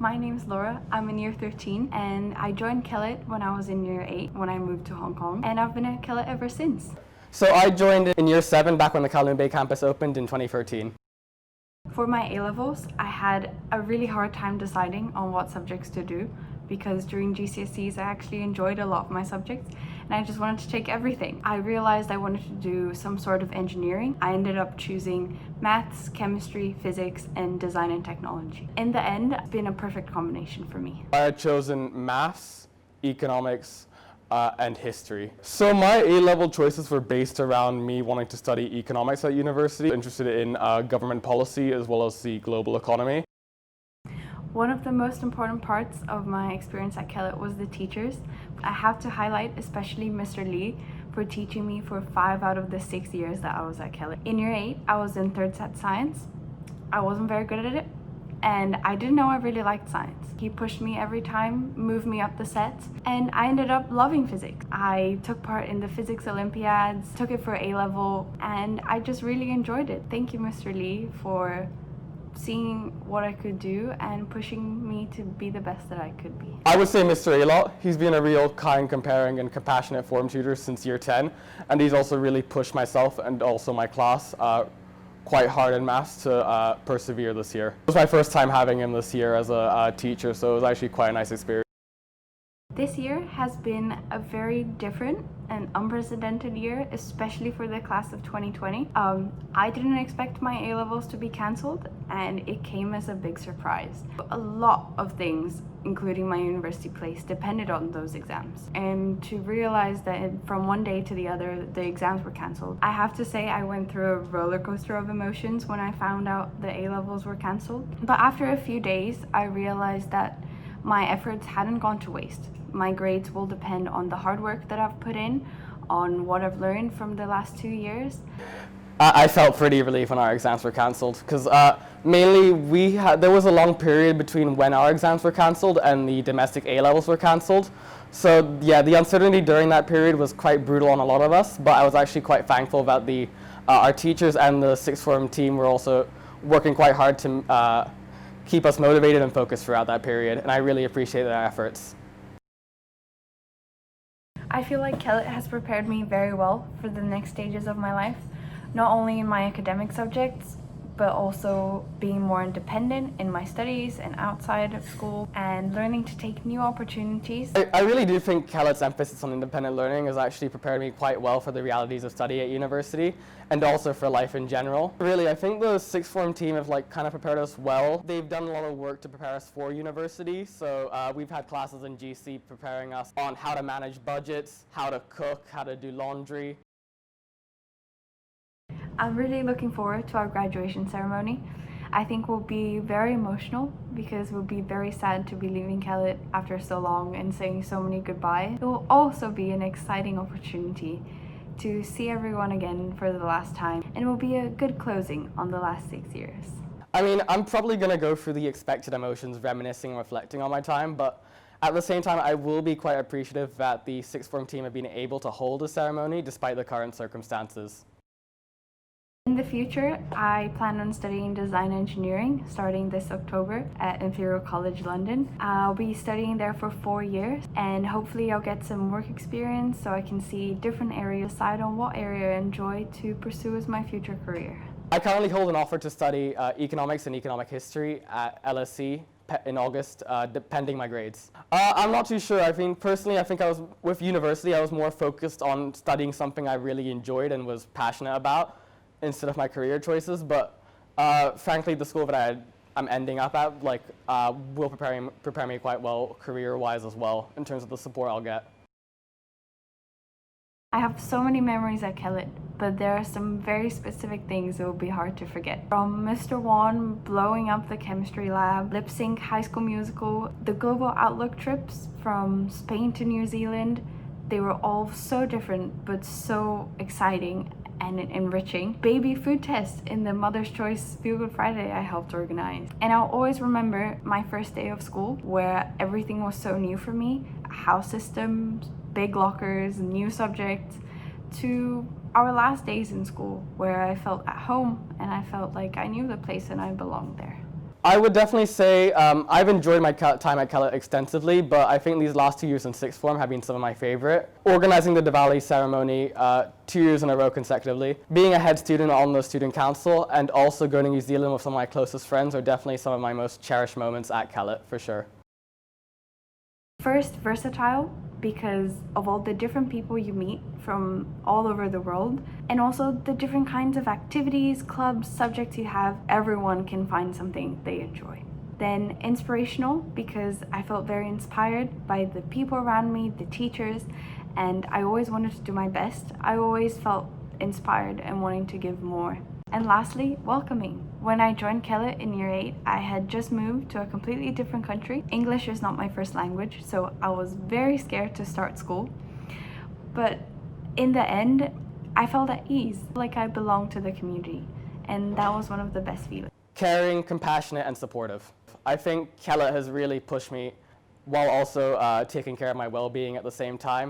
My name's Laura. I'm in year 13 and I joined Kellett when I was in year 8 when I moved to Hong Kong, and I've been at Kellett ever since. So I joined in year 7 back when the Kowloon Bay campus opened in 2013. For my A-levels, I had a really hard time deciding on what subjects to do because during GCSEs I actually enjoyed a lot of my subjects and I just wanted to take everything. I realized I wanted to do some sort of engineering. I ended up choosing maths, chemistry, physics, and design and technology. In the end, it's been a perfect combination for me. I had chosen maths, economics, and history. So my A-level choices were based around me wanting to study economics at university, interested in government policy as well as the global economy. One of the most important parts of my experience at Kellett was the teachers. I have to highlight especially Mr. Lee for teaching me for 5 out of the 6 years that I was at Kellett. In year 8, I was in third set science. I wasn't very good at it, and I didn't know I really liked science. He pushed me every time, moved me up the sets, and I ended up loving physics. I took part in the physics Olympiads, took it for A-level, and I just really enjoyed it. Thank you, Mr. Lee, for seeing what I could do and pushing me to be the best that I could be. I would say Mr. A-lot. He's been a real kind, comparing, and compassionate form tutor since year 10, and he's also really pushed myself and also my class quite hard in maths to persevere this year. It was my first time having him this year as a teacher, so it was actually quite a nice experience. This year has been a very different and unprecedented year, especially for the class of 2020. I didn't expect my A-levels to be cancelled, and it came as a big surprise. A lot of things, including my university place, depended on those exams. And to realize that from one day to the other, the exams were cancelled, I have to say I went through a roller coaster of emotions when I found out the A-levels were cancelled. But after a few days, I realized that my efforts hadn't gone to waste. My grades will depend on the hard work that I've put in, on what I've learned from the last 2 years. I felt pretty relieved when our exams were cancelled because mainly there was a long period between when our exams were cancelled and the domestic A-levels were cancelled. So yeah, the uncertainty during that period was quite brutal on a lot of us, but I was actually quite thankful that our teachers and the sixth form team were also working quite hard to keep us motivated and focused throughout that period, and I really appreciate their efforts. I feel like Kellett has prepared me very well for the next stages of my life, not only in my academic subjects, but also being more independent in my studies and outside of school, and learning to take new opportunities. I really do think Kellett's emphasis on independent learning has actually prepared me quite well for the realities of study at university and also for life in general. Really, I think the sixth form team have kind of prepared us well. They've done a lot of work to prepare us for university, so we've had classes in GC preparing us on how to manage budgets, how to cook, how to do laundry. I'm really looking forward to our graduation ceremony. I think we'll be very emotional because we'll be very sad to be leaving Kellett after so long and saying so many goodbyes. It will also be an exciting opportunity to see everyone again for the last time, and it will be a good closing on the last 6 years. I mean, I'm probably going to go through the expected emotions, reminiscing and reflecting on my time, but at the same time, I will be quite appreciative that the sixth form team have been able to hold a ceremony despite the current circumstances. In the future, I plan on studying design engineering starting this October at Imperial College London. I'll be studying there for 4 years, and hopefully I'll get some work experience so I can see different areas, decide on what area I enjoy to pursue as my future career. I currently hold an offer to study economics and economic history at LSE in August, pending my grades. I'm not too sure. I think personally, with university, I was more focused on studying something I really enjoyed and was passionate about, instead of my career choices, but frankly, the school that I'm ending up at will prepare me quite well career-wise as well in terms of the support I'll get. I have so many memories at Kellett, but there are some very specific things that will be hard to forget. From Mr. Wan blowing up the chemistry lab, lip sync High School Musical, the global outlook trips from Spain to New Zealand, they were all so different but so exciting and enriching. Baby food test in the Mother's Choice Feel Good Friday I helped organize. And I'll always remember my first day of school where everything was so new for me. House systems, big lockers, new subjects, to our last days in school where I felt at home and I felt like I knew the place and I belonged there. I would definitely say I've enjoyed my time at Kellett extensively, but I think these last 2 years in sixth form have been some of my favorite. Organizing the Diwali ceremony 2 years in a row consecutively, being a head student on the student council, and also going to New Zealand with some of my closest friends are definitely some of my most cherished moments at Kellett, for sure. First, versatile, because of all the different people you meet from all over the world, and also the different kinds of activities, clubs, subjects you have. Everyone can find something they enjoy. Then inspirational, because I felt very inspired by the people around me, the teachers, and I always wanted to do my best. I always felt inspired and wanting to give more. And lastly, welcoming. When I joined Kellett in year 8, I had just moved to a completely different country. English is not my first language, so I was very scared to start school. But in the end, I felt at ease, like I belonged to the community, and that was one of the best feelings. Caring, compassionate, and supportive. I think Kellett has really pushed me while also taking care of my well-being at the same time.